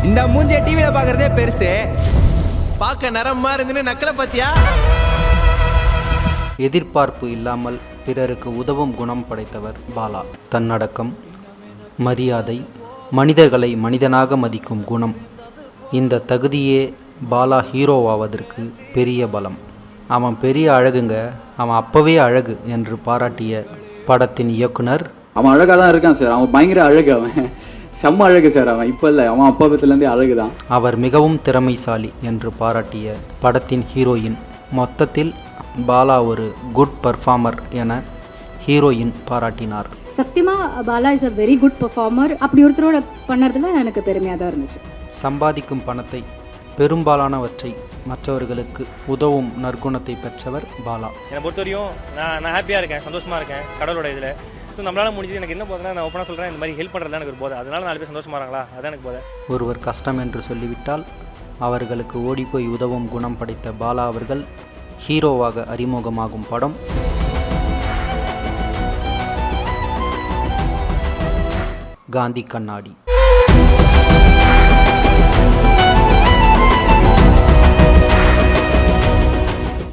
இந்த மூஞ்சிய டிவியில பாக்குறதே பெருசு, பார்க்க நரமா இருந்துன்னு நக்கலை பத்தியா. எதிர்பார்ப்பு இல்லாமல் பிறருக்கு உதவும் குணம் படைத்தவர் பாலா. தன்னடக்கம், மரியாதை, மனிதர்களை மனிதனாக மதிக்கும் குணம், இந்த தகுதியே பாலா ஹீரோவாவதற்கு பெரிய பலம். அவன் பெரிய அழகுங்க, அவன் அப்பவே அழகு என்று பாராட்டிய படத்தின் இயக்குனர், அவன் அழகாக தான் இருக்கான் சார், அவன் பயங்கர அழகு, அவன் செம்ம அழகு சார், அவன் இப்போ இல்லை, அவன் அப்பத்துலேருந்தே அழகு தான். அவர் மிகவும் திறமைசாலி என்று பாராட்டிய படத்தின் ஹீரோயின். மொத்தத்தில் பாலா ஒரு குட் பர்ஃபார்மர் என ஹீரோயின் பாராட்டினார். சத்தியமா Bala is a very good performer. அப்படி ஒருத்தரோட பண்ணறதுல எனக்கு பெருமையாக தான் இருந்துச்சு. சம்பாதிக்கும் பணத்தை, பெரும்பாலானவற்றை மற்றவர்களுக்கு உதவும் நற்குணத்தை பெற்றவர் பாலா. என்னை பொறுத்தவரையும் நான் ஹாப்பியாக இருக்கேன், சந்தோஷமாக இருக்கேன் கடவுளோட இதில். ஸோ நம்மளால் முடிஞ்சது எனக்கு என்ன போதுன்னா, நான் ஓப்பனாக சொல்கிறேன், இந்த மாதிரி ஹெல்ப் பண்ணுறது எனக்கு ஒரு போதை. அதனால் 4 பேர் சந்தோஷமாக இருக்காங்களா, அதான் எனக்கு போதை. ஒருவர் கஷ்டம் என்று சொல்லிவிட்டால் அவர்களுக்கு ஓடிப்போய் உதவும் குணம் படைத்த பாலா அவர்கள் ஹீரோவாக அறிமுகமாகும் படம் காந்தி கண்ணாடி.